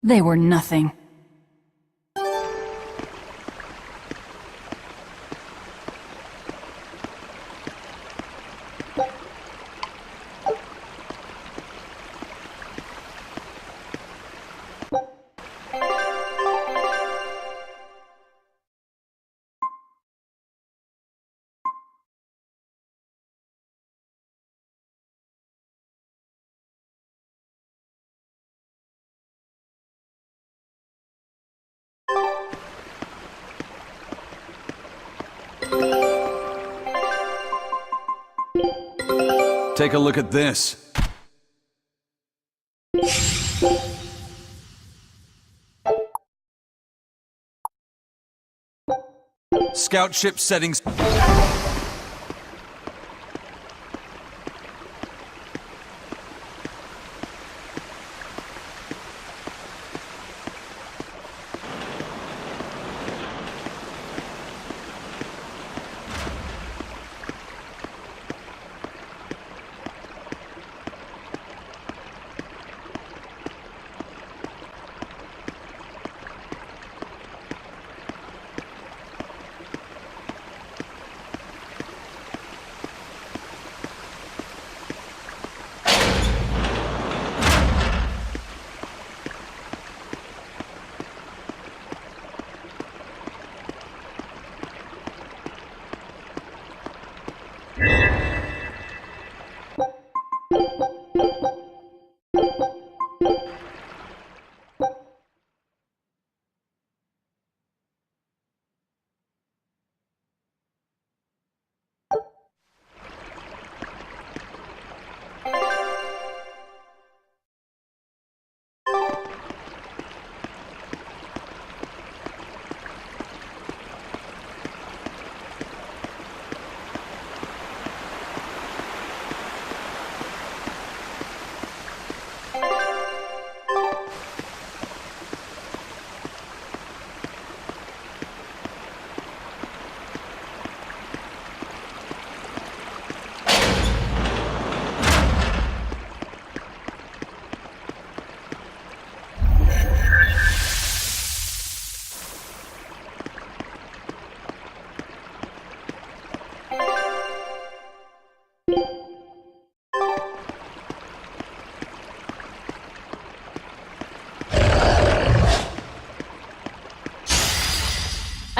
They were nothing. Take a look at this. Scout ship settings.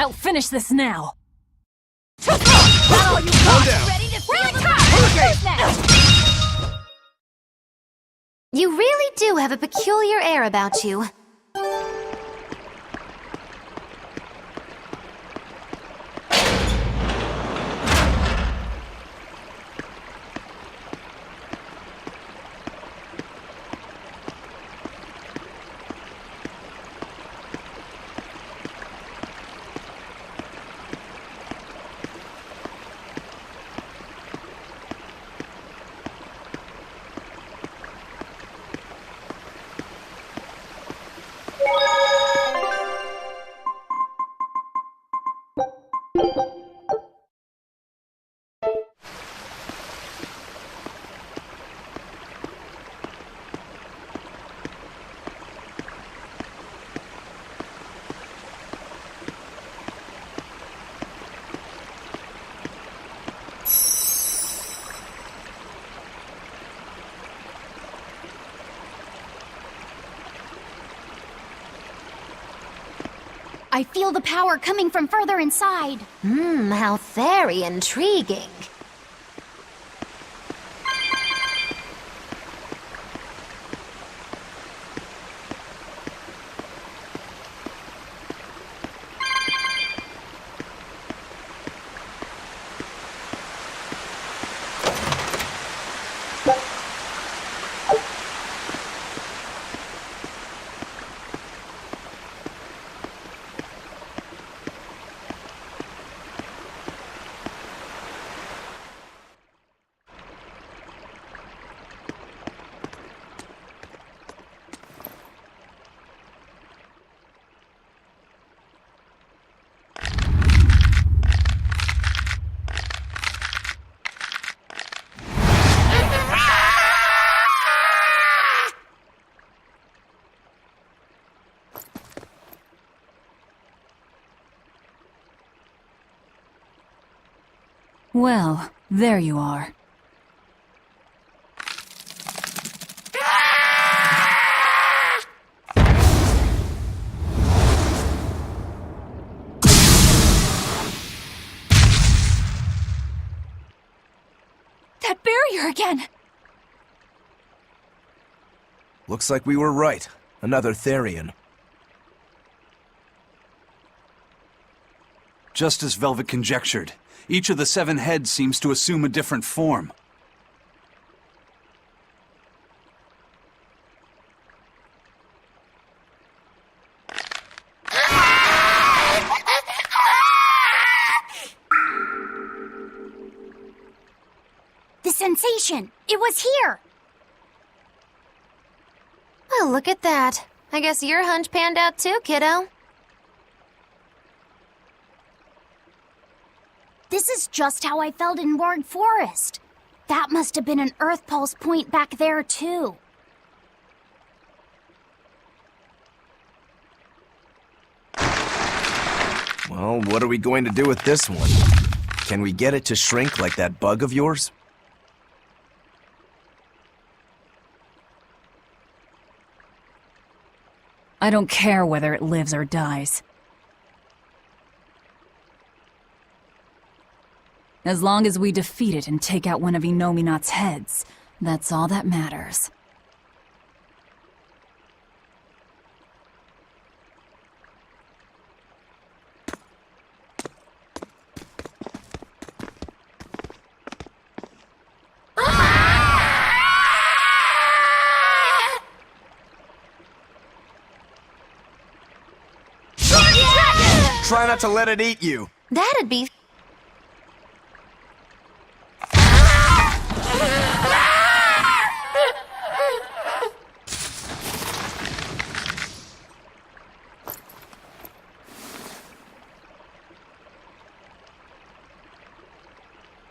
I'll finish this now. All you got, ready to feel the Who's next? You really do have a peculiar air about you. I feel the power coming from further inside. How very intriguing. Well, there you are. That barrier again! Looks like we were right. Another Therian. Just as Velvet conjectured, each of the 7 heads seems to assume a different form. The sensation! It was here! Well, look at that. I guess your hunch panned out too, kiddo. This is just how I felt in Ward Forest. That must have been an Earth Pulse point back there, too. Well, what are we going to do with this one? Can we get it to shrink like that bug of yours? I don't care whether it lives or dies. As long as we defeat it and take out one of Inominat's heads, that's all that matters. Try not to let it eat you. That'd be...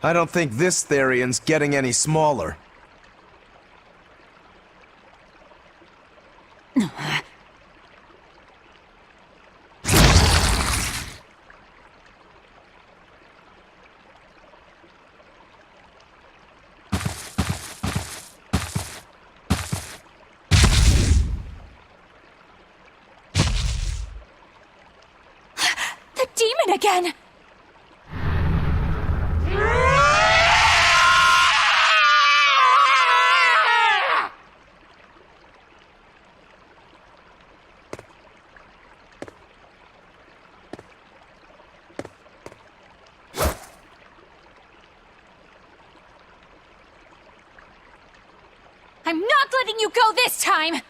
I don't think this Therian's getting any smaller. The demon again! I'm not letting you go this time!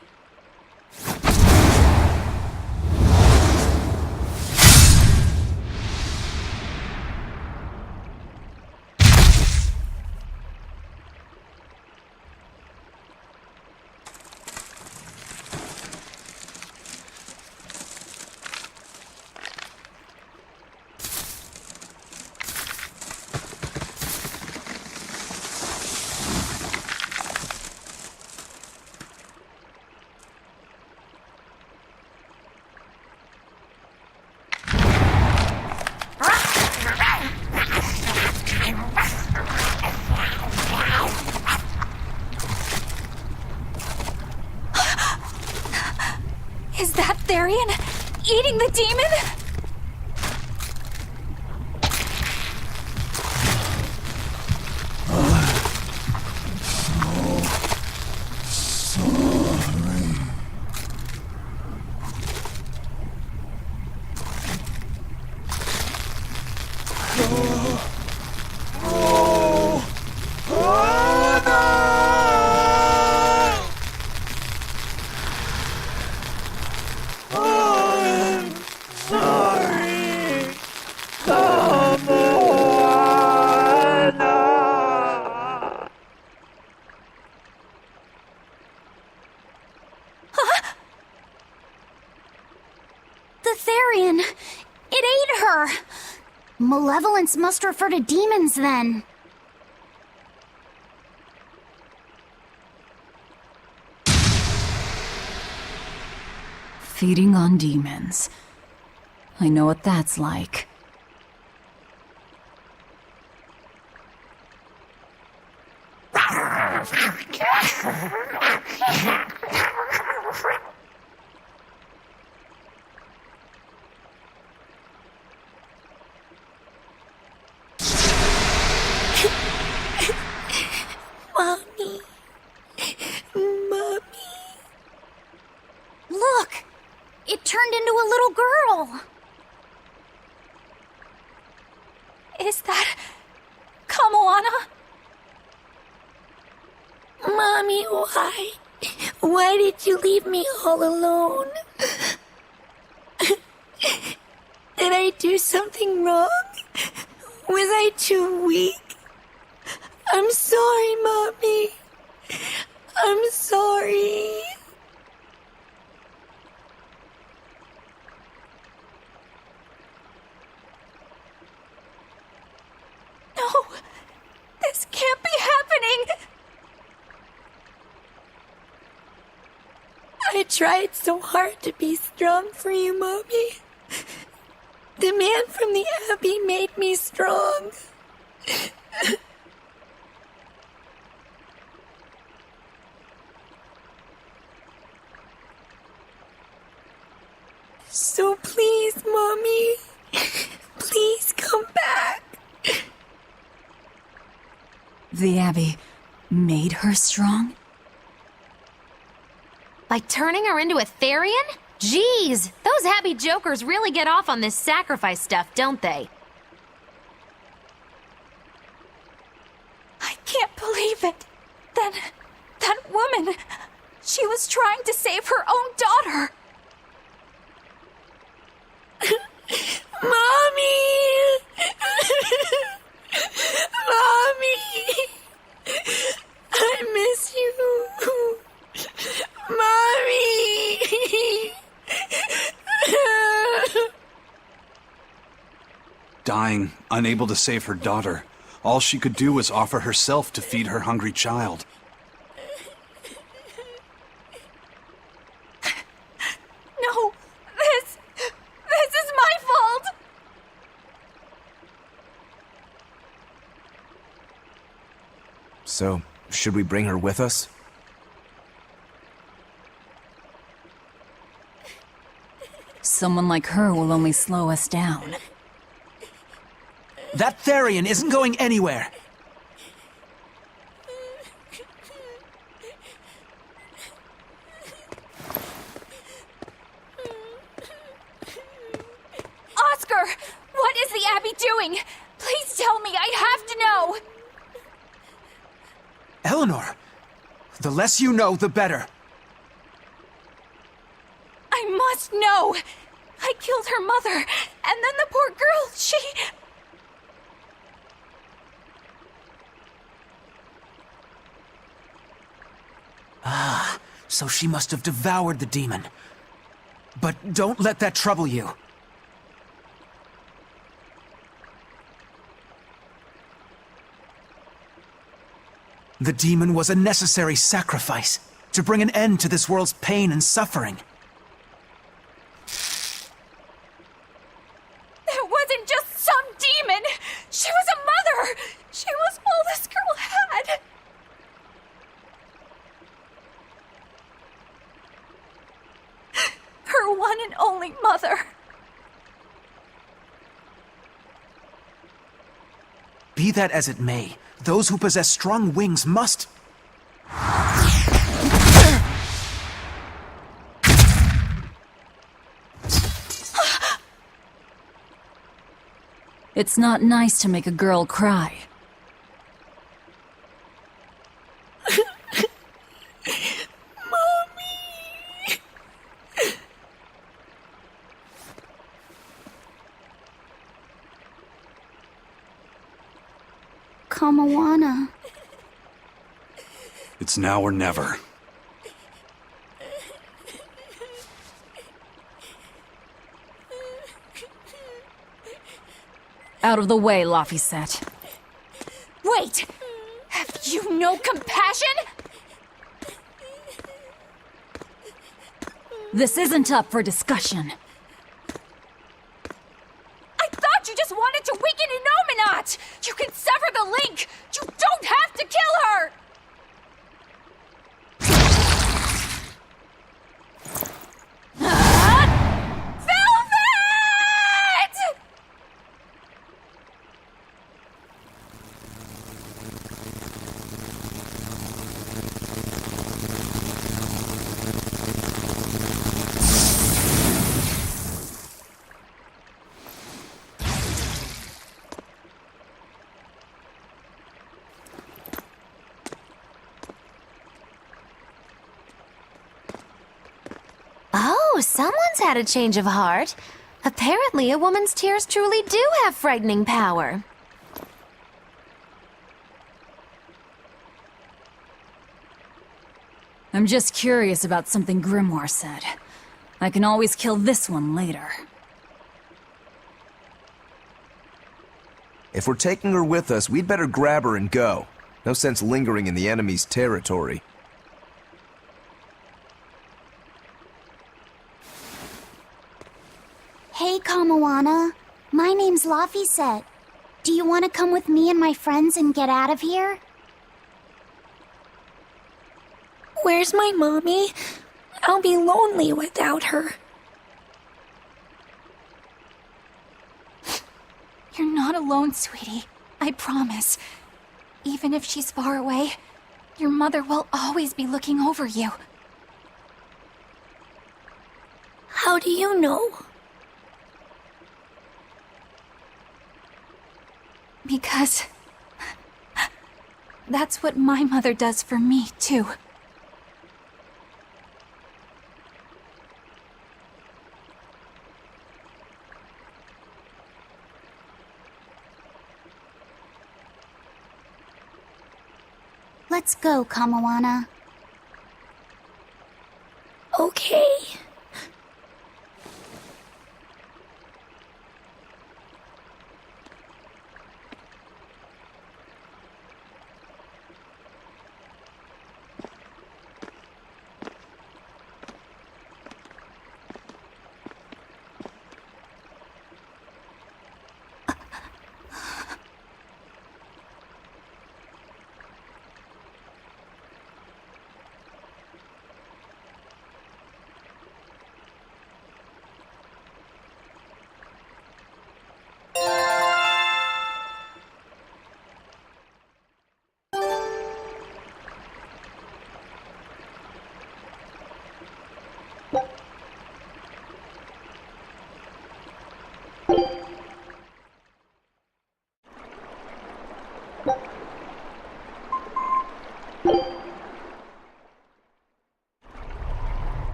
Is that Therian eating the demon? The Therian! It ate her! Malevolence must refer to demons, then. Feeding on demons. I know what that's like. Mommy. Mommy. Look! It turned into a little girl. Is that... Kamoana? Mommy, why? Why did you leave me all alone? Did I do something wrong? Was I too weak? I'm sorry, Mommy. I'm sorry. No! This can't be happening! I tried so hard to be strong for you, Mommy. The man from the Abbey made me strong. So please, Mommy, please come back. The Abbey made her strong? By turning her into a Therian? Jeez, those Abbey jokers really get off on this sacrifice stuff, don't they? I can't believe it. That woman, she was trying to save her own daughter. Mommy! Mommy! I miss you. Mommy! Dying, unable to save her daughter, all she could do was offer herself to feed her hungry child. No, this is my fault. So, should we bring her with us? Someone like her will only slow us down. That Therian isn't going anywhere. Oscar, what is the Abbey doing? Please tell me, I have to know. Eleanor, the less you know, the better. I must know. I killed her mother, and then the poor girl, she... So she must have devoured the demon. But don't let that trouble you. The demon was a necessary sacrifice to bring an end to this world's pain and suffering. It wasn't just some demon. She was a mother. She was all this girl had. Her one and only mother. Be that as it may, those who possess strong wings must... It's not nice to make a girl cry. Kamoana. It's now or never. Out of the way, Laphicet. Wait! Have you no compassion? This isn't up for discussion. I thought you just wanted to weaken Innominat! You can sever the link! You don't have to kill her! Oh, someone's had a change of heart. Apparently, a woman's tears truly do have frightening power. I'm just curious about something Grimoire said. I can always kill this one later. If we're taking her with us, we'd better grab her and go. No sense lingering in the enemy's territory. Hey, Kamawana. My name's Laphicet. Do you want to come with me and my friends and get out of here? Where's my mommy? I'll be lonely without her. You're not alone, sweetie. I promise. Even if she's far away, your mother will always be looking over you. How do you know? Because that's what my mother does for me, too. Let's go, Kamawana. Okay.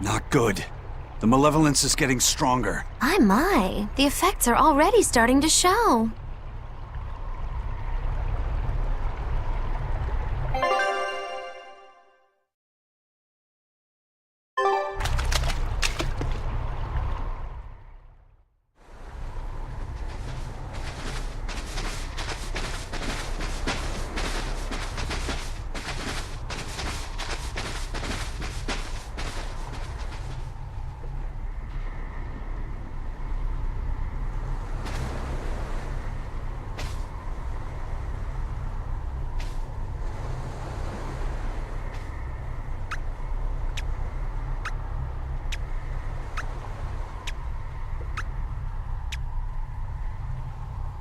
Not good. The malevolence is getting stronger. My. The effects are already starting to show.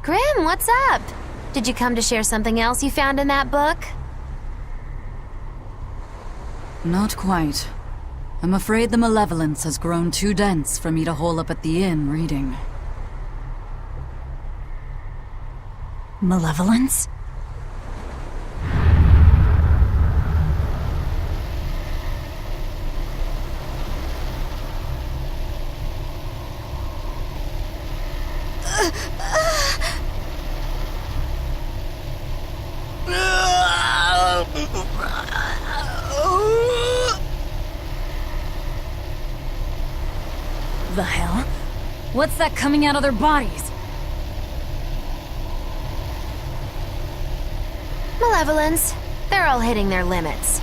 Grim, what's up? Did you come to share something else you found in that book? Not quite. I'm afraid the malevolence has grown too dense for me to hole up at the inn reading. Malevolence? The hell? What's that coming out of their bodies? Malevolence. They're all hitting their limits.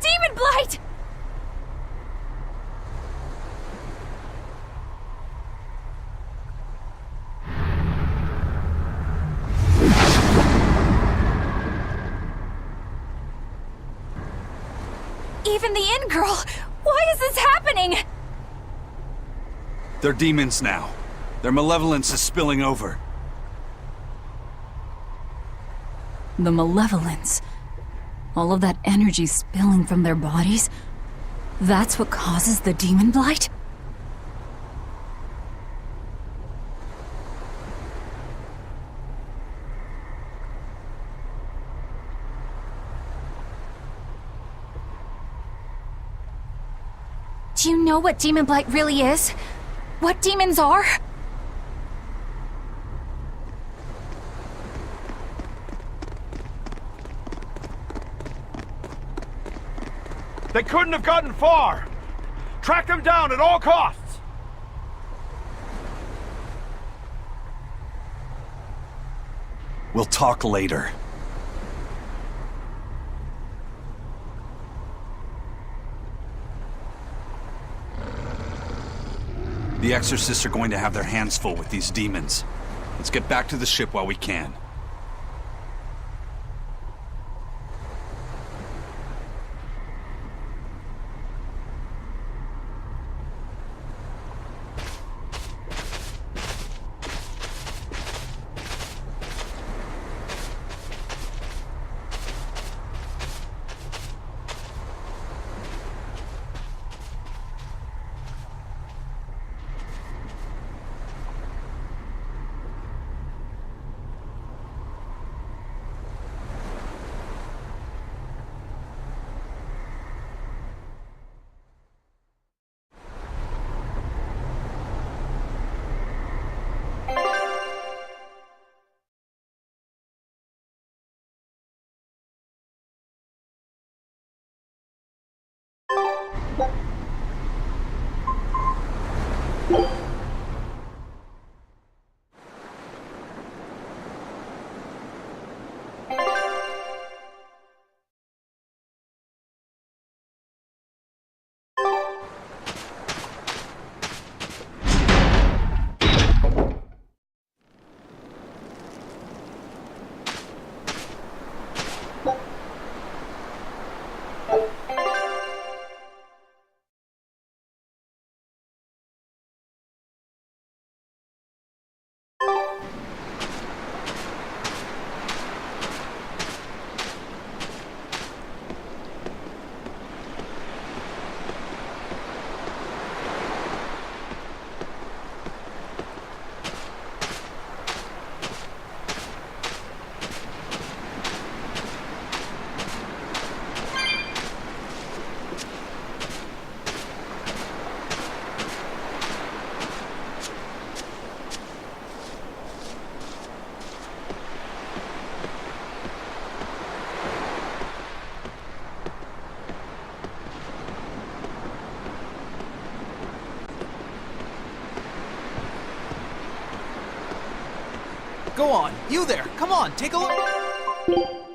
Demon Blight! Even the inn girl! Why is this happening? They're demons now. Their malevolence is spilling over. The malevolence? All of that energy spilling from their bodies? That's what causes the demon blight? Do you know what demon blight really is? What demons are? They couldn't have gotten far! Track them down at all costs! We'll talk later. The exorcists are going to have their hands full with these demons. Let's get back to the ship while we can. Go on, you there! Come on, take a look!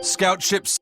Scout ships.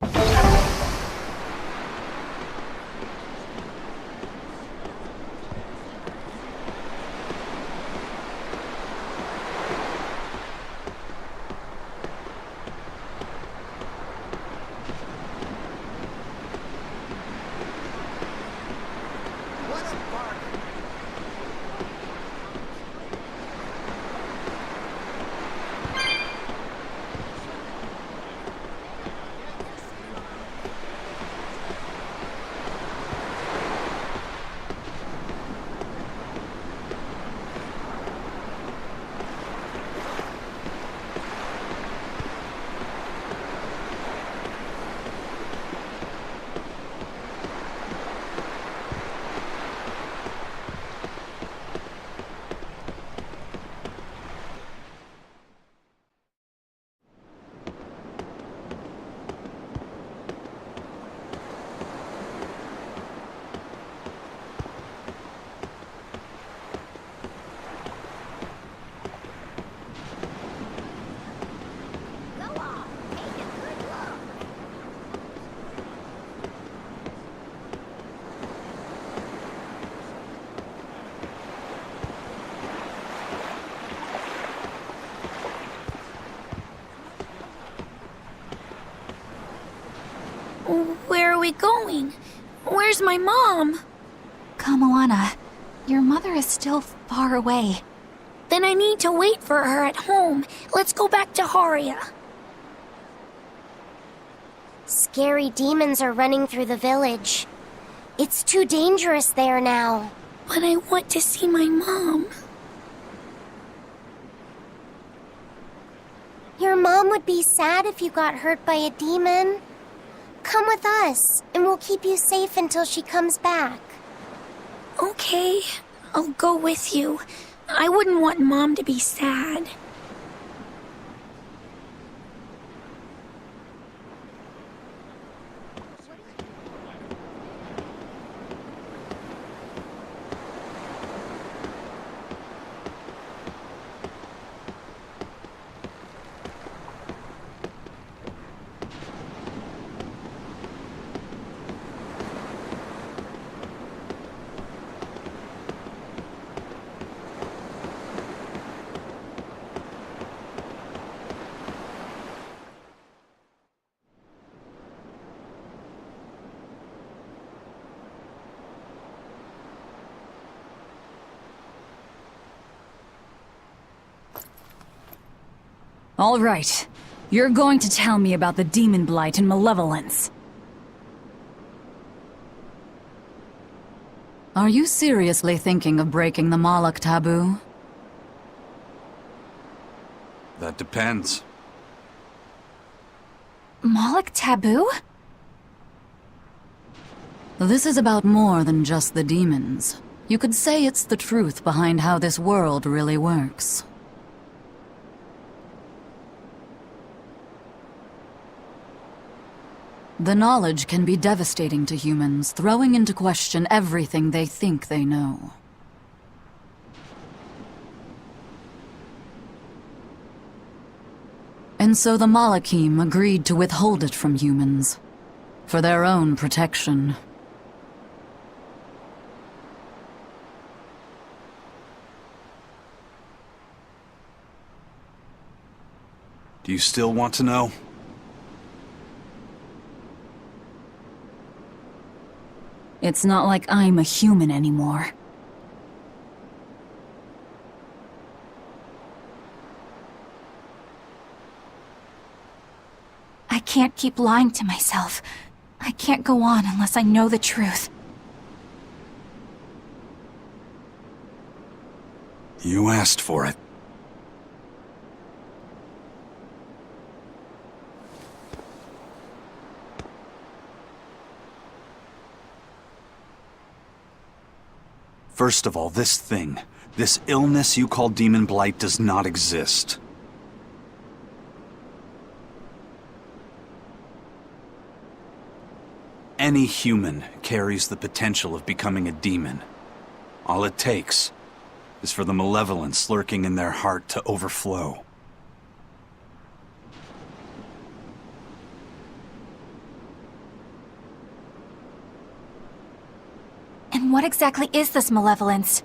Where are we going? Where's my mom? Kamoana, your mother is still far away. Then I need to wait for her at home. Let's go back to Haria. Scary demons are running through the village. It's too dangerous there now. But I want to see my mom. Your mom would be sad if you got hurt by a demon. Come with us, and we'll keep you safe until she comes back. Okay, I'll go with you. I wouldn't want Mom to be sad. All right. You're going to tell me about the demon blight and malevolence. Are you seriously thinking of breaking the Moloch taboo? That depends. Moloch taboo? This is about more than just the demons. You could say it's the truth behind how this world really works. The knowledge can be devastating to humans, throwing into question everything they think they know. And so the Malachim agreed to withhold it from humans, for their own protection. Do you still want to know? It's not like I'm a human anymore. I can't keep lying to myself. I can't go on unless I know the truth. You asked for it. First of all, this thing, this illness you call demon blight does not exist. Any human carries the potential of becoming a demon. All it takes is for the malevolence lurking in their heart to overflow. And what exactly is this malevolence?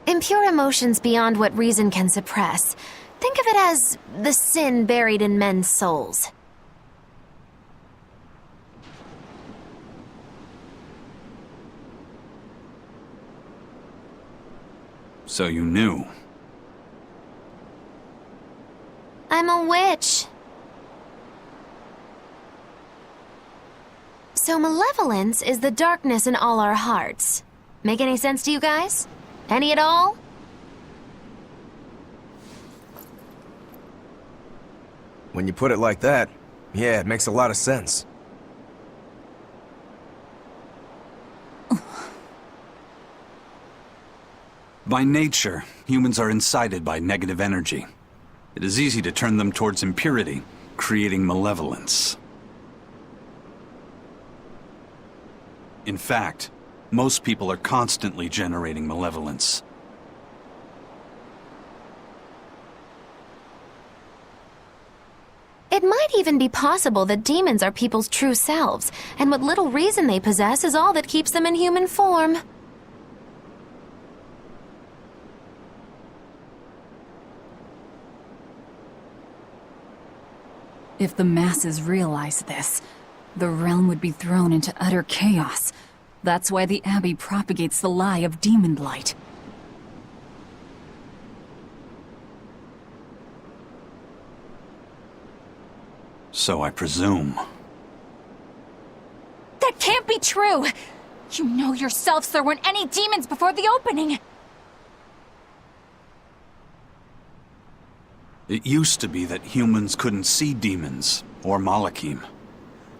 Impure emotions beyond what reason can suppress. Think of it as the sin buried in men's souls. So you knew. I'm a witch. So malevolence is the darkness in all our hearts. Make any sense to you guys? Any at all? When you put it like that, yeah, it makes a lot of sense. By nature, humans are incited by negative energy. It is easy to turn them towards impurity, creating malevolence. In fact, most people are constantly generating malevolence. It might even be possible that demons are people's true selves, and what little reason they possess is all that keeps them in human form. If the masses realize this, the realm would be thrown into utter chaos. That's why the Abbey propagates the lie of demon light. So I presume. That can't be true! You know yourselves there weren't any demons before the opening! It used to be that humans couldn't see demons, or Malachim.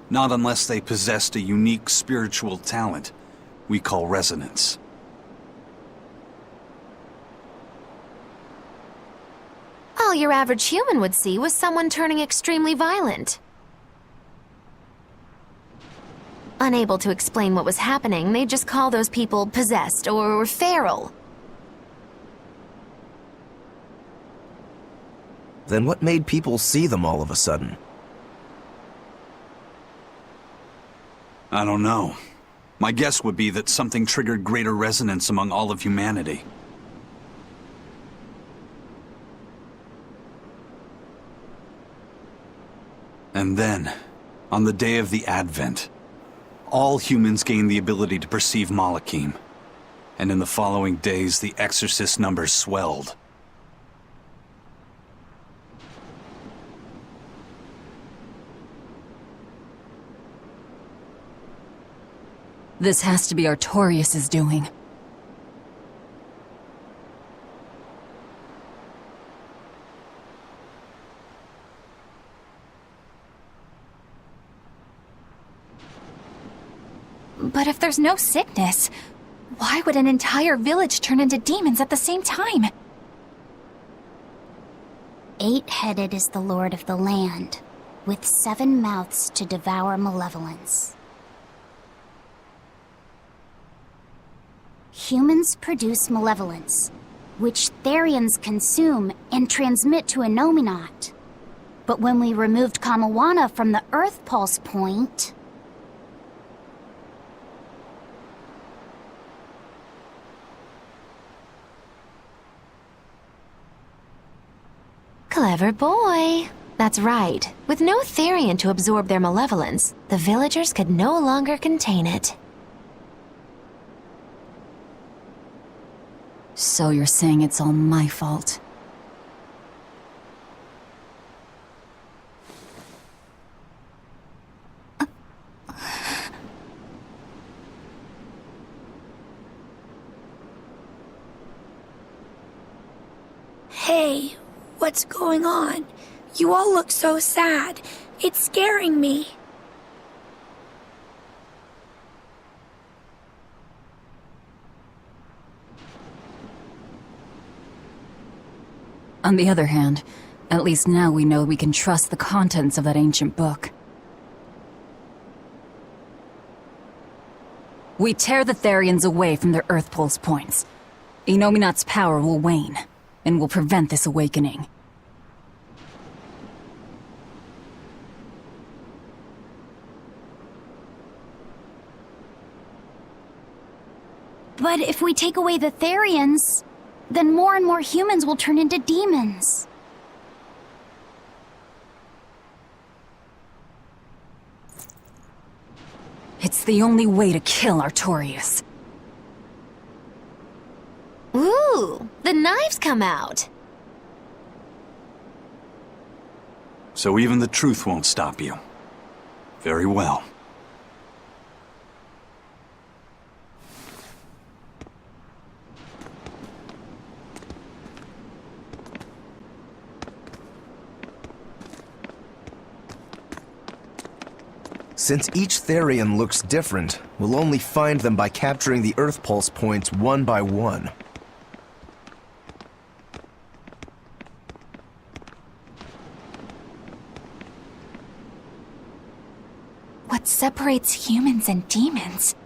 Not unless they possessed a unique spiritual talent we call resonance. All your average human would see was someone turning extremely violent. Unable to explain what was happening, they'd just call those people possessed or feral. Then what made people see them all of a sudden? I don't know. My guess would be that something triggered greater resonance among all of humanity. And then, on the day of the Advent, all humans gained the ability to perceive Malachim. And in the following days, the exorcist numbers swelled. This has to be Artorius' doing. But if there's no sickness, why would an entire village turn into demons at the same time? 8-headed is the lord of the land, with 7 mouths to devour malevolence. Humans produce malevolence, which Therians consume and transmit to a Nominat. But when we removed Kamawana from the Earth Pulse point... Clever boy. That's right. With no Therian to absorb their malevolence, the villagers could no longer contain it. So you're saying it's all my fault? Hey, what's going on? You all look so sad. It's scaring me. On the other hand, at least now we know we can trust the contents of that ancient book. We tear the Therians away from their Earth Pulse points. Inominat's power will wane, and will prevent this awakening. But if we take away the Therians, then more and more humans will turn into demons. It's the only way to kill Artorias. Ooh, the knives come out. So even the truth won't stop you. Very well. Since each Therian looks different, we'll only find them by capturing the Earth Pulse points one by one. What separates humans and demons?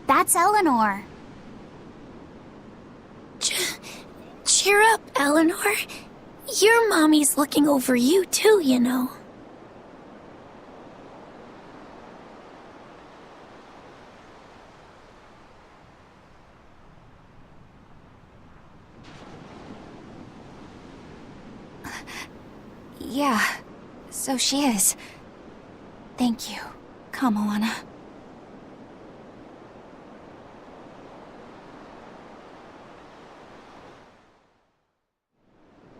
That's Eleanor. Cheer up, Eleanor. Your mommy's looking over you too, you know. Yeah, so she is. Thank you, Kamoana.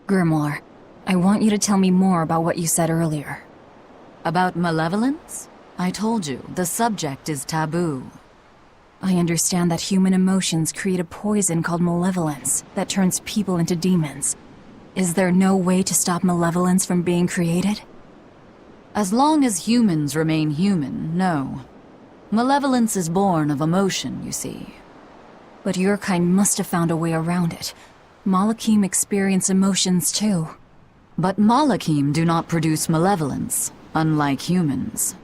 Grimoire, I want you to tell me more about what you said earlier. About malevolence? I told you, the subject is taboo. I understand that human emotions create a poison called malevolence that turns people into demons. Is there no way to stop malevolence from being created? As long as humans remain human, no. Malevolence is born of emotion, you see. But your kind must have found a way around it. Malakim experience emotions too. But Malakim do not produce malevolence, unlike humans.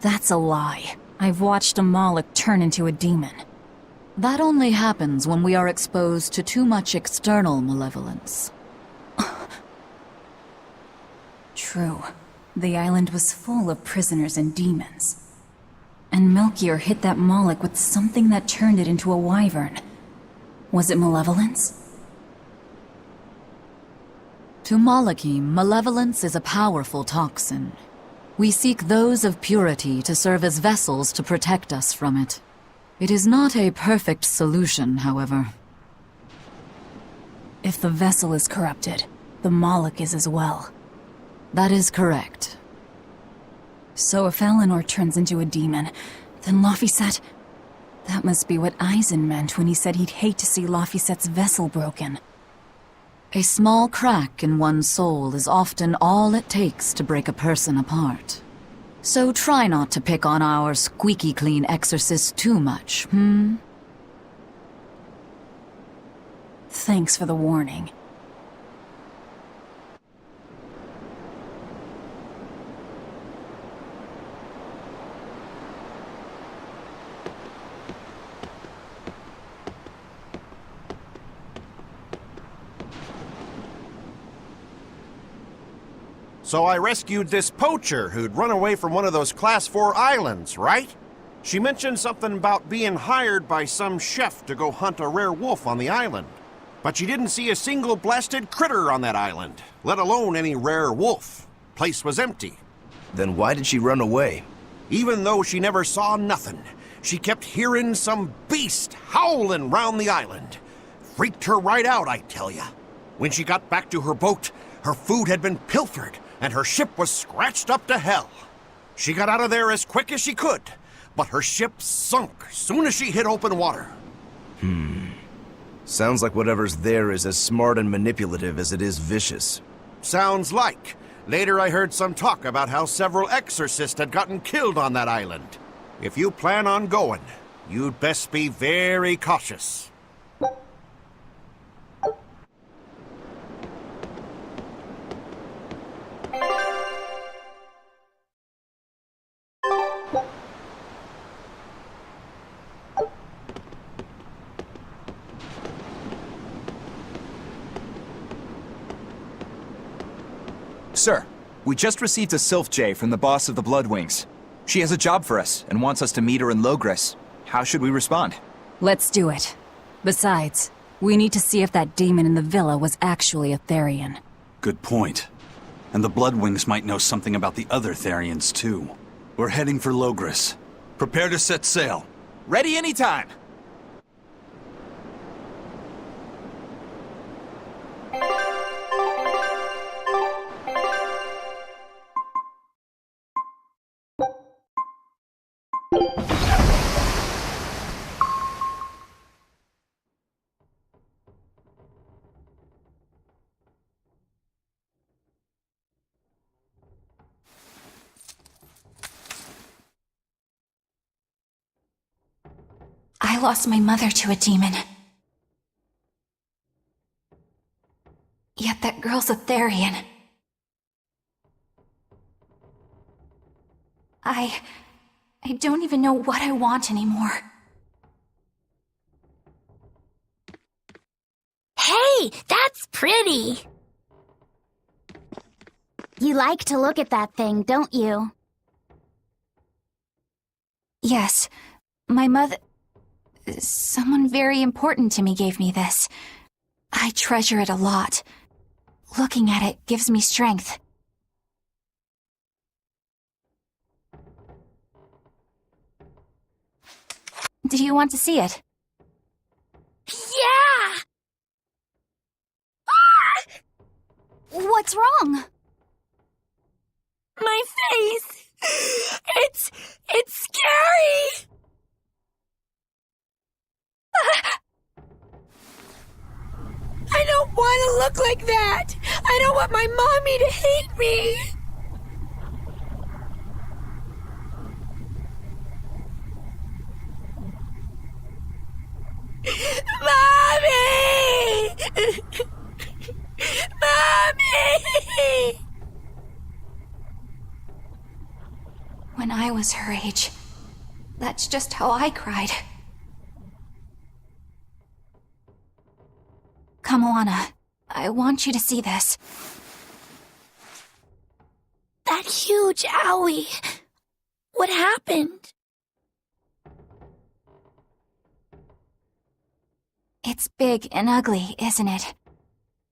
That's a lie. I've watched a Malik turn into a demon. That only happens when we are exposed to too much external malevolence. True. The island was full of prisoners and demons. And Melchior hit that Malik with something that turned it into a wyvern. Was it malevolence? To Malakim, malevolence is a powerful toxin. We seek those of purity to serve as vessels to protect us from it. It is not a perfect solution, however. If the vessel is corrupted, the Malik is as well. That is correct. So if Eleanor turns into a demon, then Laphicet... That must be what Eisen meant when he said he'd hate to see Laphicet's vessel broken. A small crack in one's soul is often all it takes to break a person apart. So try not to pick on our squeaky clean exorcist too much, Thanks for the warning. So I rescued this poacher who'd run away from one of those Class 4 islands, right? She mentioned something about being hired by some chef to go hunt a rare wolf on the island. But she didn't see a single blasted critter on that island, let alone any rare wolf. Place was empty. Then why did she run away? Even though she never saw nothing, she kept hearing some beast howling round the island. Freaked her right out, I tell ya. When she got back to her boat, her food had been pilfered, and her ship was scratched up to hell. She got out of there as quick as she could, but her ship sunk soon as she hit open water. Sounds like whatever's there is as smart and manipulative as it is vicious. Sounds like. Later I heard some talk about how several exorcists had gotten killed on that island. If you plan on going, You'd best be very cautious. Sir, we just received a Sylph J from the boss of the Bloodwings. She has a job for us and wants us to meet her in Logres. How should we respond? Let's do it. Besides, we need to see if that demon in the villa was actually a Therian. Good point. And the Bloodwings might know something about the other Therians, too. We're heading for Logres. Prepare to set sail. Ready anytime! I lost my mother to a demon. Yet that girl's a Therian. I don't even know what I want anymore. Hey, that's pretty! You like to look at that thing, don't you? Yes, my mother... Someone very important to me gave me this. I treasure it a lot. Looking at it gives me strength. Do you want to see it? Yeah! Ah! What's wrong? My face! It's scary! I don't want to look like that! I don't want my mommy to hate me! Mommy! Mommy! When I was her age, that's just how I cried. Kamoana, I want you to see this. That huge owie. What happened? It's big and ugly, isn't it?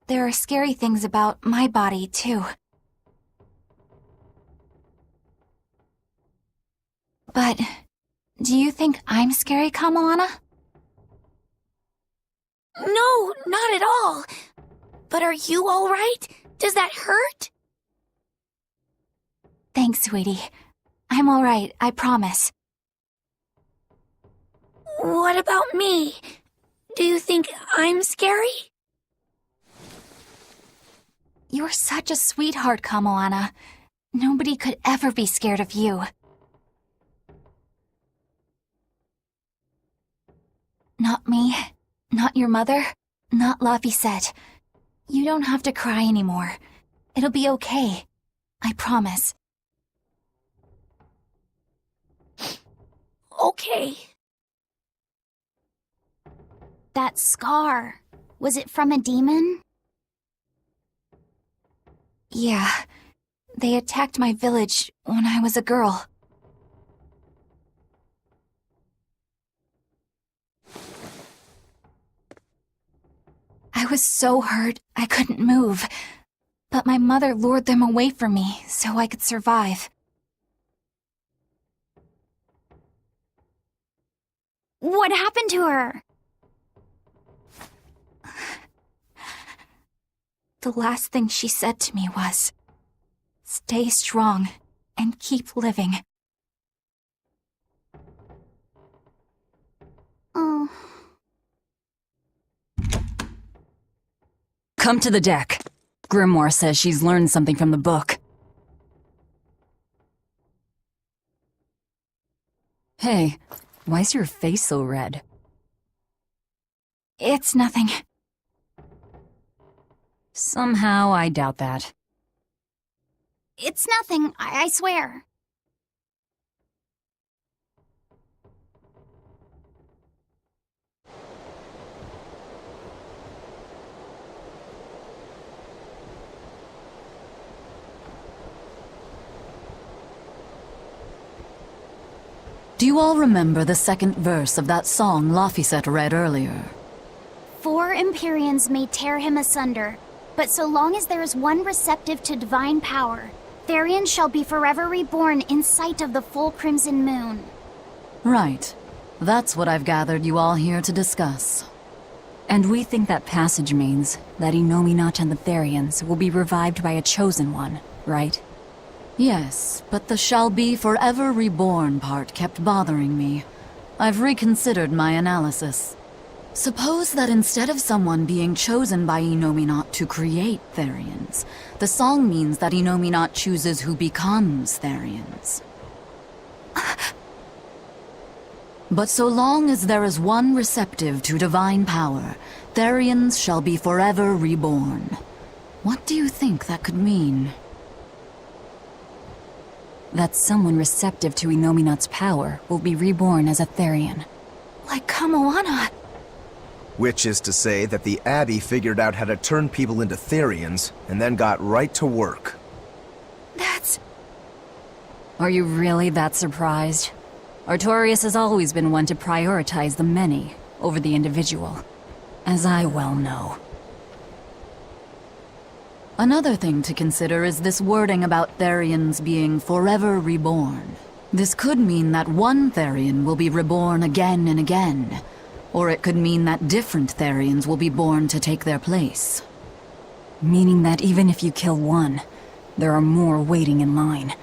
There are scary things about my body, too. But, do you think I'm scary, Kamoana? No, not at all. But are you all right? Does that hurt? Thanks, sweetie. I'm all right, I promise. What about me? Do you think I'm scary? You're such a sweetheart, Kamoana. Nobody could ever be scared of you. Not me, not your mother, not Laphicet. You don't have to cry anymore. It'll be okay. I promise. Okay. That scar, was it from a demon? Yeah. They attacked my village when I was a girl. I was so hurt, I couldn't move. But my mother lured them away from me so I could survive. What happened to her? The last thing she said to me was, "Stay strong and keep living." Oh. Come to the deck. Grimoire says she's learned something from the book. Hey, Why's your face so red? It's nothing. Somehow, I doubt that. It's nothing, I swear. Do you all remember the second verse of that song Laphicet read earlier? 4 Empyreans may tear him asunder, but so long as there is one receptive to divine power, Therion shall be forever reborn in sight of the full crimson moon. Right. That's what I've gathered you all here to discuss. And we think that passage means that Innominat and the Therians will be revived by a chosen one, right? Yes, but the shall be forever reborn part kept bothering me. I've reconsidered my analysis. Suppose that instead of someone being chosen by Innominat to create Therians, the song means that Innominat chooses who becomes Therians. But so long as there is one receptive to divine power, Therians shall be forever reborn. What do you think that could mean? That someone receptive to Innominat's power will be reborn as a Therian. Like Kamawana. Which is to say that the Abbey figured out how to turn people into Therians, and then got right to work. That's... Are you really that surprised? Artorias has always been one to prioritize the many over the individual, as I well know. Another thing to consider is this wording about Therians being forever reborn. This could mean that one Therian will be reborn again and again, or it could mean that different Therians will be born to take their place. Meaning that even if you kill one, there are more waiting in line.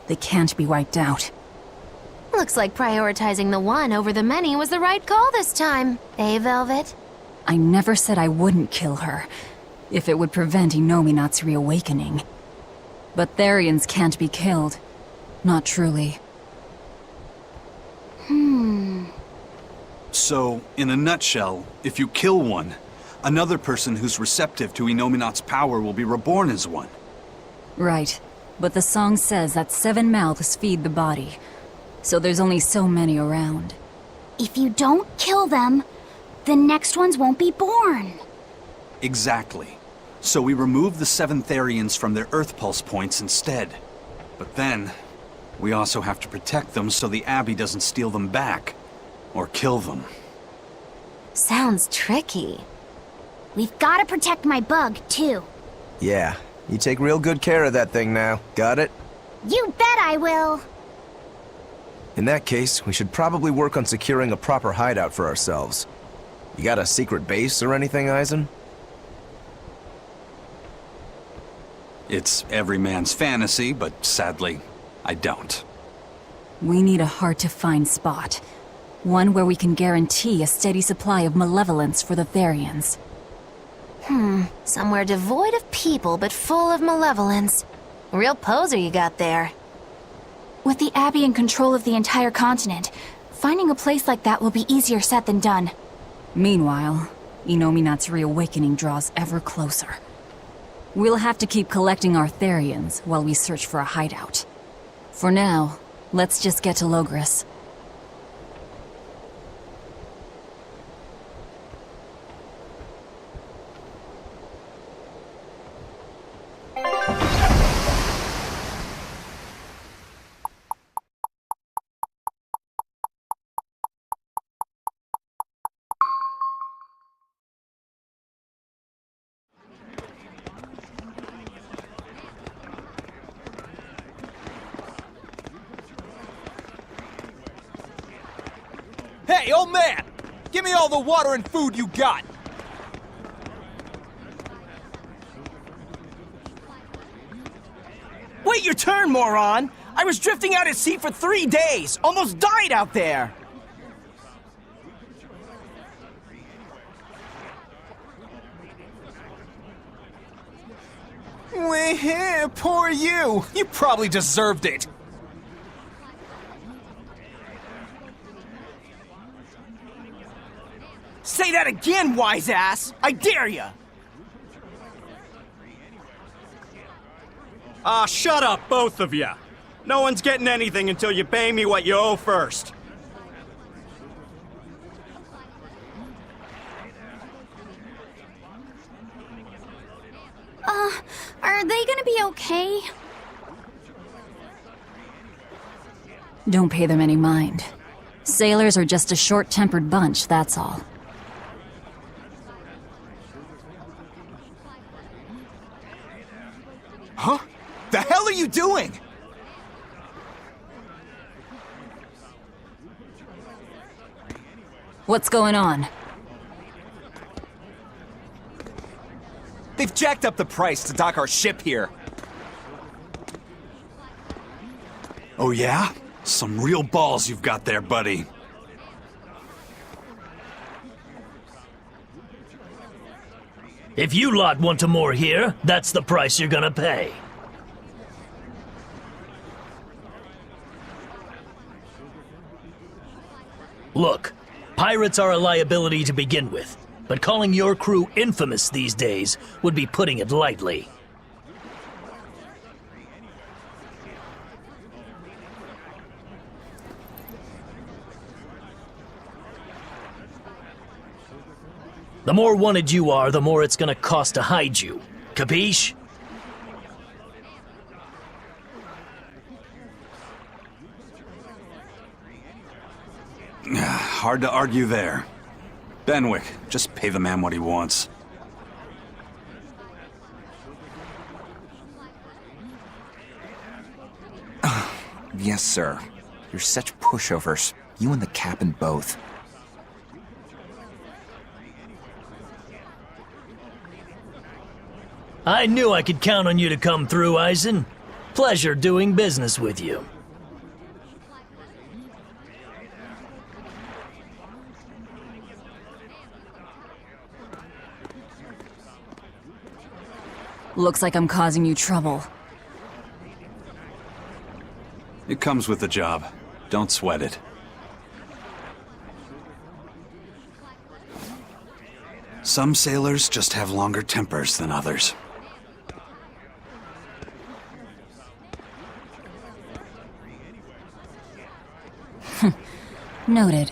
They can't be wiped out. Looks like prioritizing the one over the many was the right call this time, eh, Velvet? I never said I wouldn't kill her, if it would prevent Innominat's reawakening. But Therians can't be killed. Not truly. So, in a nutshell, if you kill one, another person who's receptive to Innominat's power will be reborn as one. Right. But the song says that 7 mouths feed the body, so there's only so many around. If you don't kill them, the next ones won't be born. Exactly. So we remove the 7 Therians from their Earth Pulse points instead. But then, we also have to protect them so the Abbey doesn't steal them back. Or kill them. Sounds tricky. We've got to protect my bug, too. Yeah, you take real good care of that thing now. Got it? You bet I will. In that case, we should probably work on securing a proper hideout for ourselves. You got a secret base or anything, Eisen? It's every man's fantasy, but sadly, I don't. We need a hard-to-find spot. One where we can guarantee a steady supply of malevolence for the Therians. Somewhere devoid of people but full of malevolence. Real poser you got there. With the Abbey in control of the entire continent, finding a place like that will be easier said than done. Meanwhile, Innominat's reawakening draws ever closer. We'll have to keep collecting our Therians while we search for a hideout. For now, let's just get to Logris. Hey, old man! Give me all the water and food you got! Wait your turn, moron! I was drifting out at sea for 3 days! Almost died out there! Weh, poor you! You probably deserved it! Say that again, wise ass! I dare ya! Ah, shut up, both of you. No one's getting anything until you pay me what you owe first. Are they gonna be okay? Don't pay them any mind. Sailors are just a short-tempered bunch, that's all. Huh? The hell are you doing? What's going on? They've jacked up the price to dock our ship here. Oh yeah? Some real balls you've got there, buddy. If you lot want to moor here, that's the price you're gonna pay. Look, pirates are a liability to begin with, but calling your crew infamous these days would be putting it lightly. The more wanted you are, the more it's gonna cost to hide you. Capiche? Hard to argue there. Benwick, just pay the man what he wants. Yes, sir. You're such pushovers. You and the captain both. I knew I could count on you to come through, Eisen. Pleasure doing business with you. Looks like I'm causing you trouble. It comes with the job. Don't sweat it. Some sailors just have longer tempers than others. Noted.